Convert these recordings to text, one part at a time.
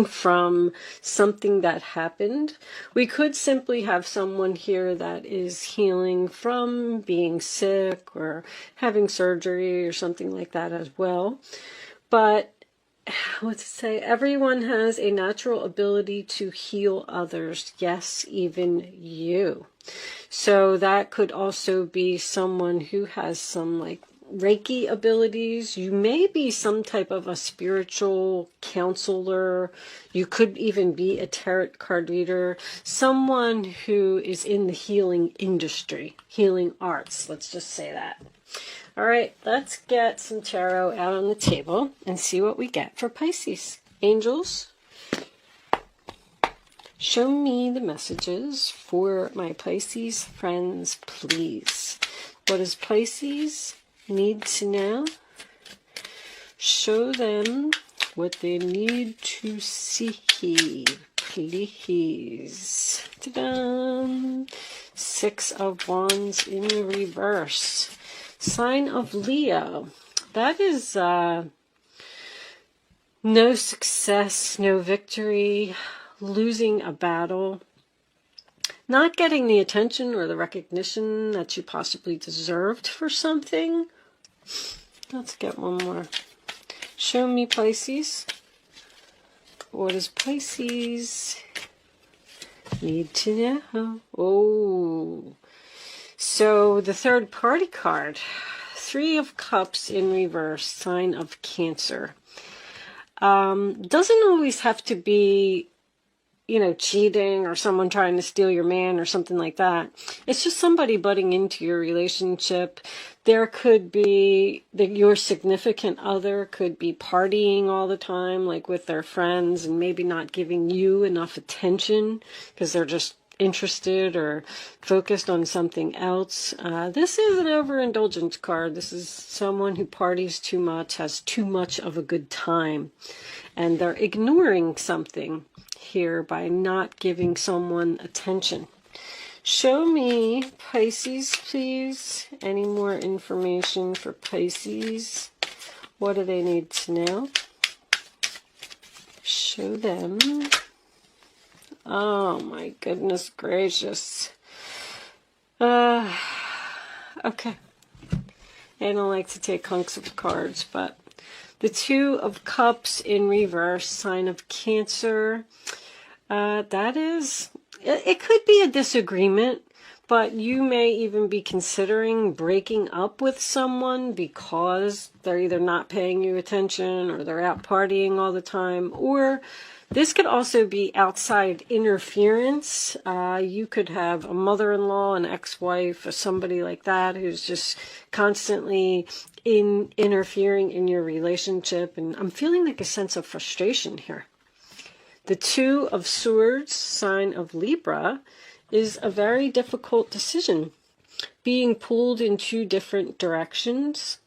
from something that happened. We could simply have someone here that is healing from being sick or having surgery or something like that as well. But let's say everyone has a natural ability to heal others. Yes, even you. So that could also be someone who has some like Reiki abilities. You may be some type of a spiritual counselor. You could even be a tarot card reader. Someone who is in the healing industry, healing arts. Let's just say that. All right, let's get some tarot out on the table and see what we get for Pisces. Angels, show me the messages for my Pisces friends, please. What does Pisces need to know? Show them what they need to see, please. Ta-da! 6 of Wands in reverse. Sign of Leo. That is no success, no victory, losing a battle, not getting the attention or the recognition that you possibly deserved for something. Let's get one more. Show me, Pisces. What does Pisces need to know? Oh, so the third party card, 3 of Cups in reverse, sign of Cancer. Doesn't always have to be, you know, cheating or someone trying to steal your man or something like that. It's just somebody butting into your relationship. There could be your significant other could be partying all the time, like with their friends, and maybe not giving you enough attention because they're just interested or focused on something else. This is an overindulgence card. This is someone who parties too much, has too much of a good time, and they're ignoring something here by not giving someone attention. Show me, Pisces, please. Any more information for Pisces? What do they need to know? Show them. Oh my goodness gracious. Okay. I don't like to take hunks of cards, but the 2 of Cups in reverse, sign of Cancer. That is, it could be a disagreement, but you may even be considering breaking up with someone because they're either not paying you attention or they're out partying all the time, or this could also be outside interference. You could have a mother-in-law, an ex-wife, or somebody like that who's just constantly interfering in your relationship. And I'm feeling like a sense of frustration here. The 2 of Swords, sign of Libra, is a very difficult decision. Being pulled in 2 different directions.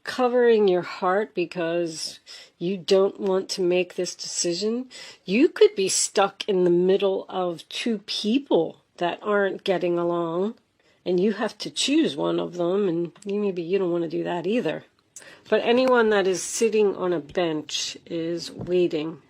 Covering your heart because you don't want to make this decision. You could be stuck in the middle of 2 people that aren't getting along, and you have to choose one of them, and maybe you don't want to do that either. But anyone that is sitting on a bench is waiting.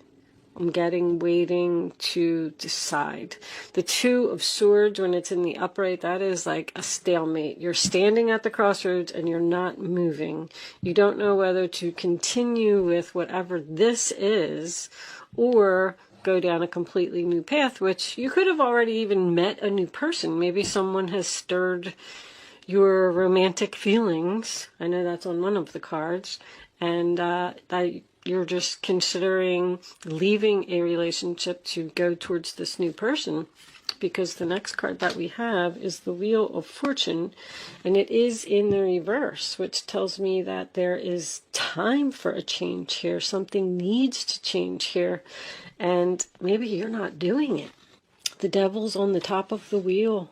I'm getting waiting to decide. The 2 of Swords, when it's in the upright, that is like a stalemate. You're standing at the crossroads and you're not moving. You don't know whether to continue with whatever this is or go down a completely new path, which you could have already even met a new person. Maybe someone has stirred your romantic feelings. I know that's on one of the cards. And you're just considering leaving a relationship to go towards this new person, because the next card that we have is the Wheel of Fortune, and it is in the reverse, which tells me that there is time for a change here. Something needs to change here, and maybe you're not doing it. The Devil's on the top of the wheel.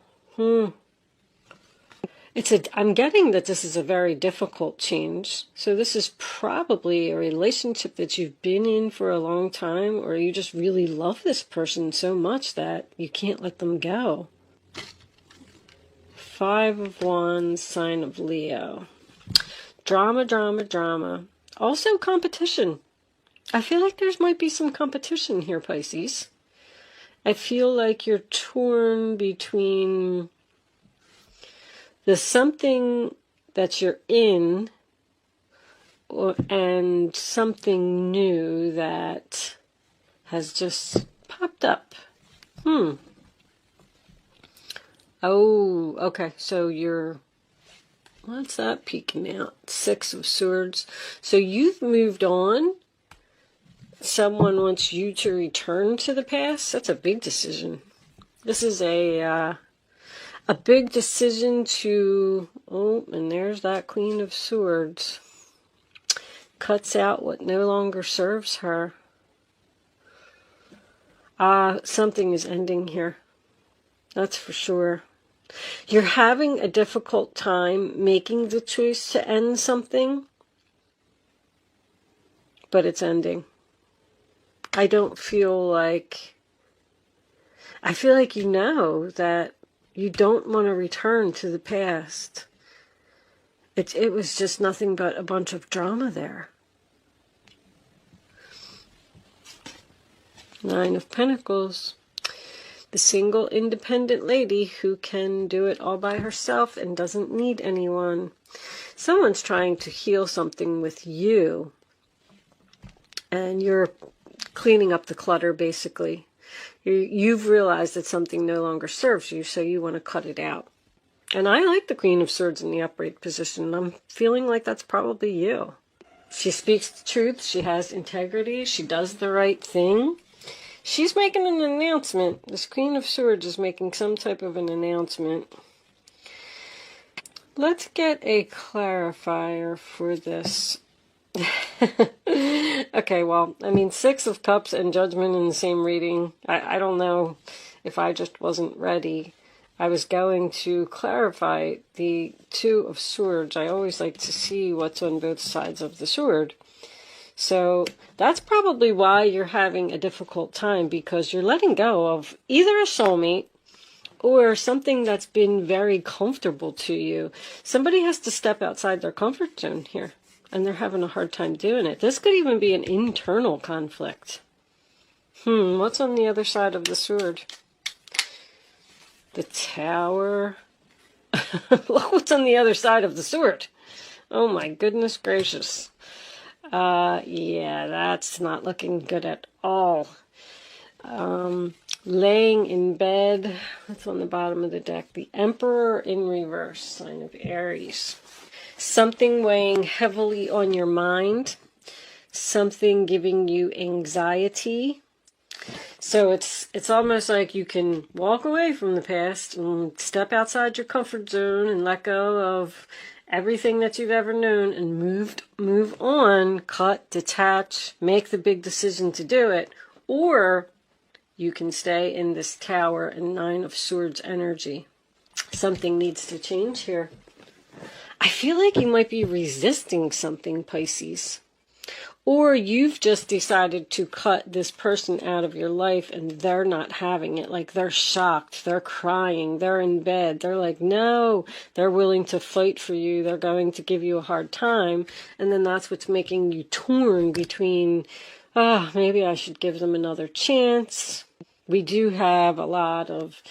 I'm getting that this is a very difficult change. So this is probably a relationship that you've been in for a long time, or you just really love this person so much that you can't let them go. 5 of Wands, sign of Leo. Drama, drama, drama. Also competition. I feel like there might be some competition here, Pisces. I feel like you're torn between the something that you're in and something new that has just popped up. Oh, okay. So you're, what's that peeking out? 6 of Swords. So you've moved on. Someone wants you to return to the past. That's a big decision. This is a big decision to, oh, and there's that Queen of Swords. Cuts out what no longer serves her. Something is ending here. That's for sure. You're having a difficult time making the choice to end something, but it's ending. I feel like you know that you don't want to return to the past. It was just nothing but a bunch of drama there. 9 of Pentacles. The single independent lady who can do it all by herself and doesn't need anyone. Someone's trying to heal something with you. And you're cleaning up the clutter, basically. You've realized that something no longer serves you, so you want to cut it out. And I like the Queen of Swords in the upright position. I'm feeling like that's probably you. She speaks the truth. She has integrity. She does the right thing. She's making an announcement. This Queen of Swords is making some type of an announcement. Let's get a clarifier for this. Okay, well, I mean, 6 of Cups and Judgment in the same reading. I don't know if I just wasn't ready. I was going to clarify the 2 of Swords. I always like to see what's on both sides of the sword. So that's probably why you're having a difficult time, because you're letting go of either a soulmate or something that's been very comfortable to you. Somebody has to step outside their comfort zone here, and they're having a hard time doing it. This could even be an internal conflict. What's on the other side of the sword? The Tower. Look what's on the other side of the sword. Oh my goodness gracious. Yeah, that's not looking good at all. Laying in bed. That's on the bottom of the deck. The Emperor in reverse, sign of Aries. Something weighing heavily on your mind. Something giving you anxiety. So it's almost like you can walk away from the past and step outside your comfort zone and let go of everything that you've ever known and move on, cut, detach, make the big decision to do it. Or you can stay in this Tower and 9 of Swords energy. Something needs to change here. I feel like you might be resisting something, Pisces. Or you've just decided to cut this person out of your life and they're not having it. Like, they're shocked, they're crying, they're in bed. They're like, no, they're willing to fight for you. They're going to give you a hard time. And then that's what's making you torn between, maybe I should give them another chance. We do have a lot of,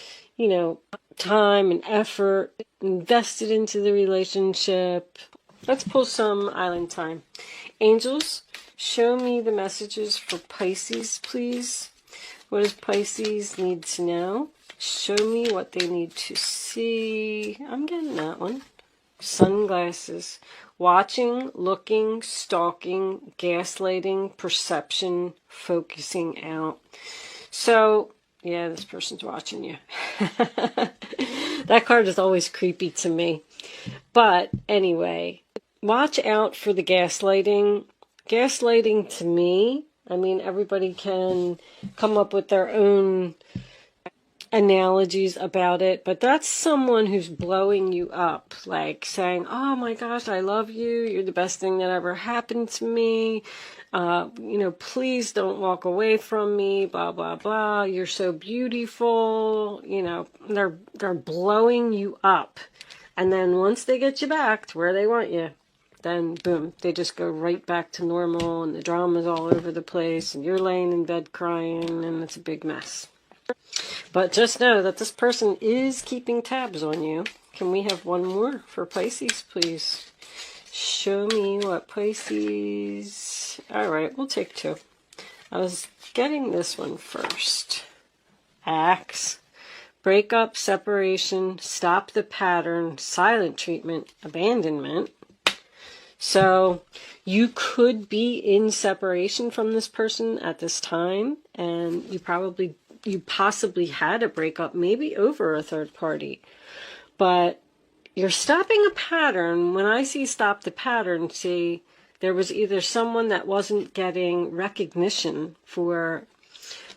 time and effort invested into the relationship. Let's pull some island time. Angels, show me the messages for Pisces, please. What does Pisces need to know? Show me what they need to see. I'm getting that one. Sunglasses. Watching, looking, stalking, gaslighting, perception, focusing out. So, yeah, this person's watching you. That card is always creepy to me. But anyway, watch out for the gaslighting. Gaslighting to me, I mean, everybody can come up with their own analogies about it, but that's someone who's blowing you up, like saying, oh my gosh, I love you, you're the best thing that ever happened to me, please don't walk away from me, blah, blah, blah, you're so beautiful, they're blowing you up. And then once they get you back to where they want you, then boom, they just go right back to normal, and the drama's all over the place, and you're laying in bed crying, and it's a big mess. But just know that this person is keeping tabs on you. Can we have one more for Pisces, please? Show me what Pisces... Alright, we'll take two. I was getting this one first. Axe. Breakup, separation, stop the pattern, silent treatment, abandonment. So you could be in separation from this person at this time, and you possibly had a breakup, maybe over a third party. But you're stopping a pattern. When I see stop the pattern, see, there was either someone that wasn't getting recognition for,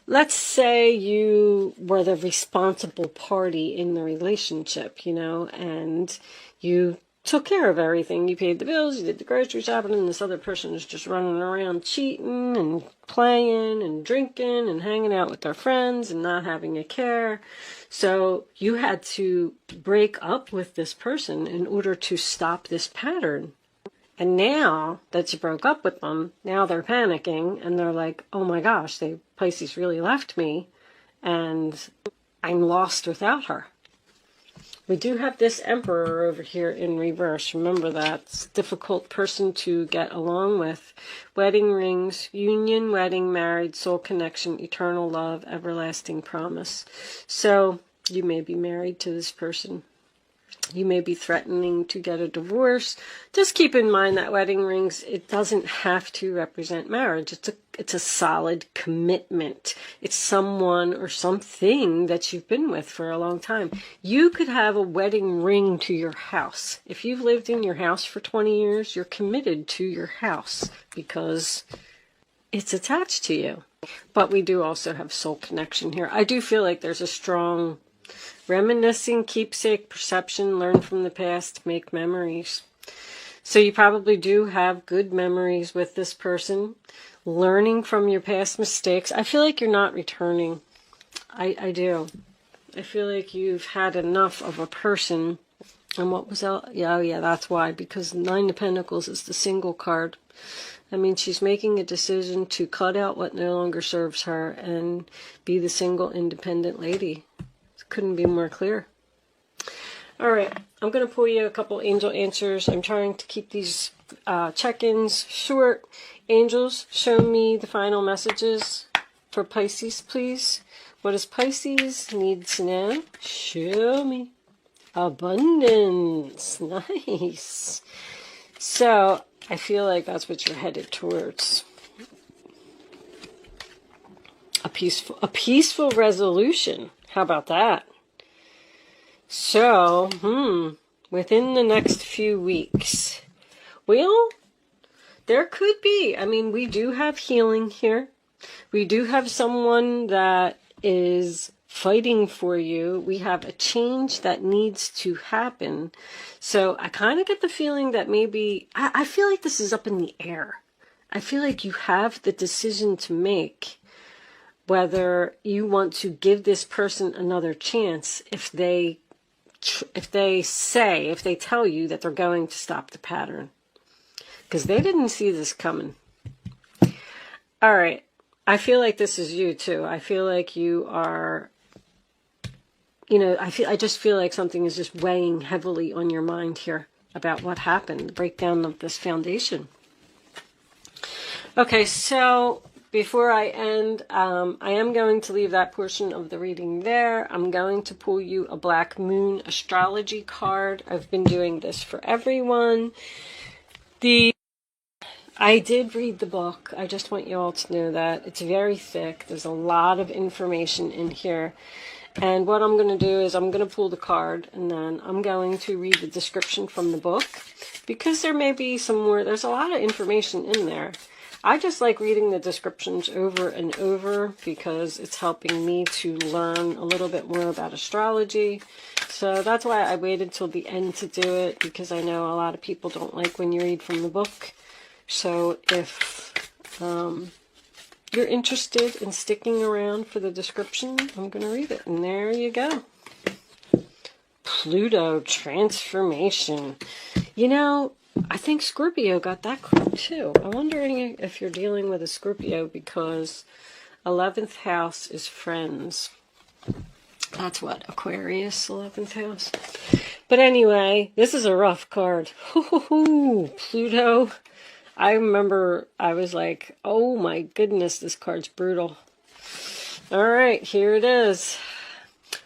let's say you were the responsible party in the relationship, you know, and you took care of everything. You paid the bills, you did the grocery shopping, and this other person is just running around cheating and playing and drinking and hanging out with their friends and not having a care. So you had to break up with this person in order to stop this pattern. And now that you broke up with them, now they're panicking and they're like, oh my gosh, Pisces really left me and I'm lost without her. We do have this Emperor over here in reverse. Remember that. It's a difficult person to get along with. Wedding rings, union, wedding, married, soul connection, eternal love, everlasting promise. So you may be married to this person. You may be threatening to get a divorce. Just keep in mind that wedding rings, it doesn't have to represent marriage. It's a solid commitment. It's someone or something that you've been with for a long time. You could have a wedding ring to your house. If you've lived in your house for 20 years, you're committed to your house because it's attached to you. But we do also have soul connection here. I do feel like there's a strong reminiscing, keepsake, perception, learn from the past, make memories. So you probably do have good memories with this person, learning from your past mistakes. I feel like you're not returning. I do. I feel like you've had enough of a person. And what was that? Yeah, that's why. Because Nine of Pentacles is the single card. I mean, she's making a decision to cut out what no longer serves her and be the single, independent lady. Couldn't be more clear. All right, I'm going to pull you a couple angel answers. I'm trying to keep these check-ins short. Angels, show me the final messages for Pisces, please. What does Pisces need to know? Show me. Abundance. Nice. So, I feel like that's what you're headed towards. A peaceful resolution. How about that? So, within the next few weeks, well, there could be. I mean, we do have healing here. We do have someone that is fighting for you. We have a change that needs to happen. So I kind of get the feeling that maybe, I feel like this is up in the air. I feel like you have the decision to make whether you want to give this person another chance if they tell you that they're going to stop the pattern. Because they didn't see this coming. All right. I feel like this is you too. I feel like you are, I just feel like something is just weighing heavily on your mind here about what happened, the breakdown of this foundation. Okay, so before I end, I am going to leave that portion of the reading there. I'm going to pull you a Black Moon astrology card. I've been doing this for everyone. I did read the book. I just want you all to know that. It's very thick. There's a lot of information in here. And what I'm going to do is I'm going to pull the card and then I'm going to read the description from the book. Because there may be some more, there's a lot of information in there. I just like reading the descriptions over and over because it's helping me to learn a little bit more about astrology. So that's why I waited till the end to do it, because I know a lot of people don't like when you read from the book. So if you're interested in sticking around for the description, I'm going to read it. And there you go. Pluto transformation. I think Scorpio got that card too. I'm wondering if you're dealing with a Scorpio because 11th house is friends. That's what, Aquarius, 11th house. But anyway, this is a rough card. Pluto. I remember I was like, oh my goodness, this card's brutal. All right, here it is.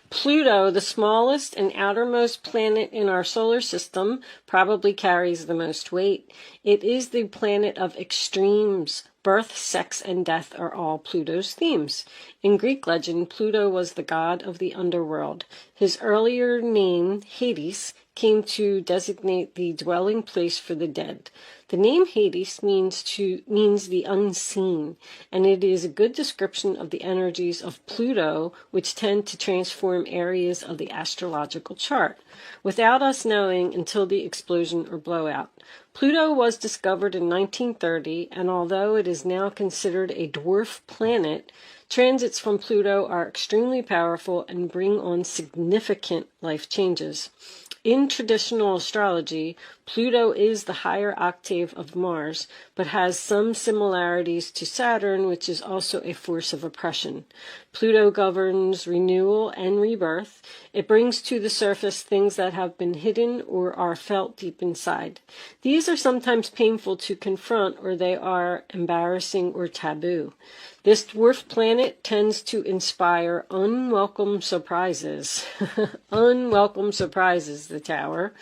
Pluto, the smallest and outermost planet in our solar system, probably carries the most weight. It is the planet of extremes. Birth, sex, and death are all Pluto's themes. In Greek legend, Pluto was the god of the underworld. His earlier name, Hades, came to designate the dwelling place for the dead. The name Hades means the unseen, and it is a good description of the energies of Pluto, which tend to transform areas of the astrological chart, without us knowing until the explosion or blowout. Pluto was discovered in 1930, and although it is now considered a dwarf planet, transits from Pluto are extremely powerful and bring on significant life changes. In traditional astrology, Pluto is the higher octave of Mars, but has some similarities to Saturn, which is also a force of oppression. Pluto governs renewal and rebirth. It brings to the surface things that have been hidden or are felt deep inside. These are sometimes painful to confront, or they are embarrassing or taboo. This dwarf planet tends to inspire unwelcome surprises. Unwelcome surprises, the Tower.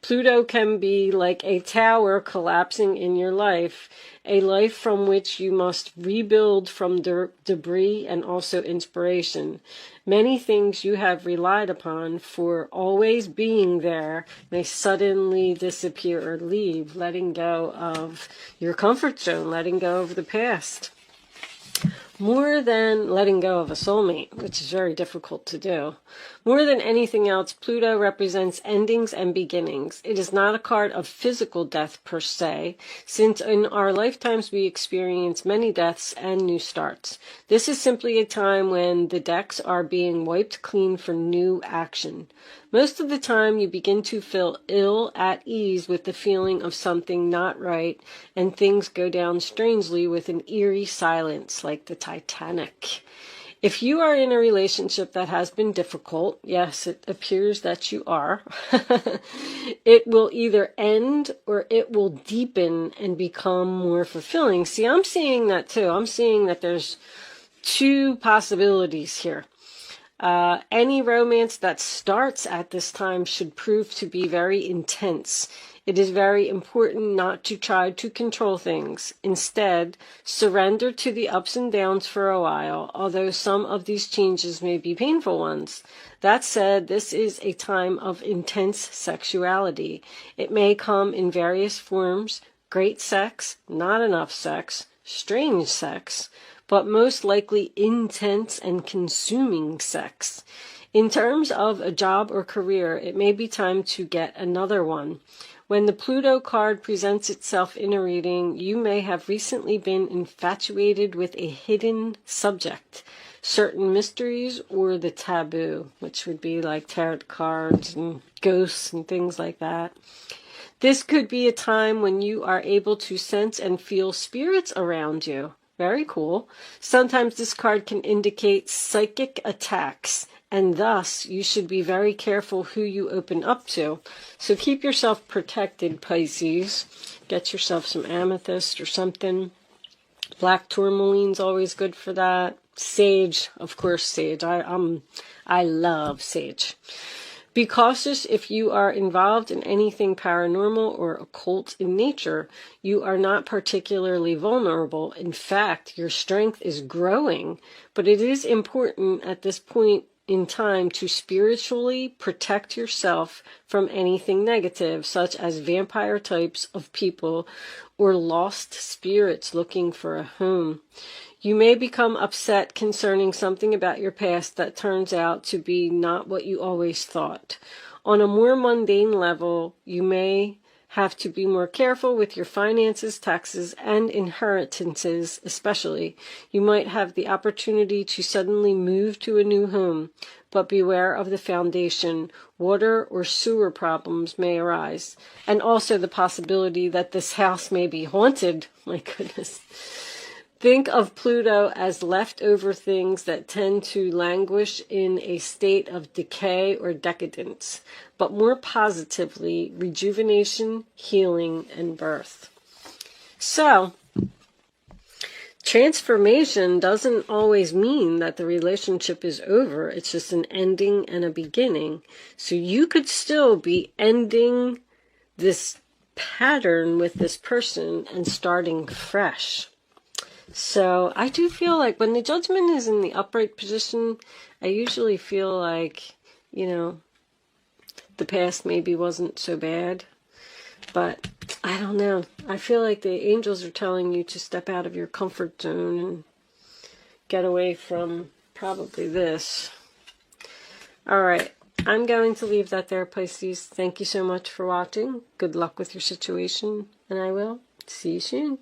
Pluto can be like a tower collapsing in your life, a life from which you must rebuild from debris and also inspiration. Many things you have relied upon for always being there may suddenly disappear or leave, letting go of your comfort zone, letting go of the past. More than letting go of a soulmate, which is very difficult to do. More than anything else, Pluto represents endings and beginnings. It is not a card of physical death per se, since in our lifetimes we experience many deaths and new starts. This is simply a time when the decks are being wiped clean for new action. Most of the time you begin to feel ill at ease with the feeling of something not right, and things go down strangely with an eerie silence like the Titanic. If you are in a relationship that has been difficult, yes, it appears that you are, it will either end or it will deepen and become more fulfilling. See, I'm seeing that too. I'm seeing that there's two possibilities here. Any romance that starts at this time should prove to be very intense. It is very important not to try to control things. Instead, surrender to the ups and downs for a while, although some of these changes may be painful ones. That said, this is a time of intense sexuality. It may come in various forms: great sex, not enough sex, strange sex, but most likely intense and consuming sex. In terms of a job or career, it may be time to get another one. When the Pluto card presents itself in a reading, you may have recently been infatuated with a hidden subject, certain mysteries, or the taboo, which would be like tarot cards and ghosts and things like that. This could be a time when you are able to sense and feel spirits around you. Very cool. Sometimes this card can indicate psychic attacks, and thus you should be very careful who you open up to. So keep yourself protected, Pisces. Get yourself some amethyst or something. Black tourmaline's always good for that. Sage, of course, sage. I love sage. Be cautious if you are involved in anything paranormal or occult in nature. You are not particularly vulnerable. In fact, your strength is growing, but it is important at this point in time to spiritually protect yourself from anything negative, such as vampire types of people or lost spirits looking for a home. You may become upset concerning something about your past that turns out to be not what you always thought. On a more mundane level, you may have to be more careful with your finances, taxes, and inheritances especially. You might have the opportunity to suddenly move to a new home, but beware of the foundation. Water or sewer problems may arise. And also the possibility that this house may be haunted. My goodness. Think of Pluto as leftover things that tend to languish in a state of decay or decadence, but more positively, rejuvenation, healing, and birth. So, transformation doesn't always mean that the relationship is over. It's just an ending and a beginning. So you could still be ending this pattern with this person and starting fresh. So I do feel like when the Judgment is in the upright position, I usually feel like, the past maybe wasn't so bad. But I don't know. I feel like the angels are telling you to step out of your comfort zone and get away from probably this. All right. I'm going to leave that there, Pisces. Thank you so much for watching. Good luck with your situation, and I will see you soon.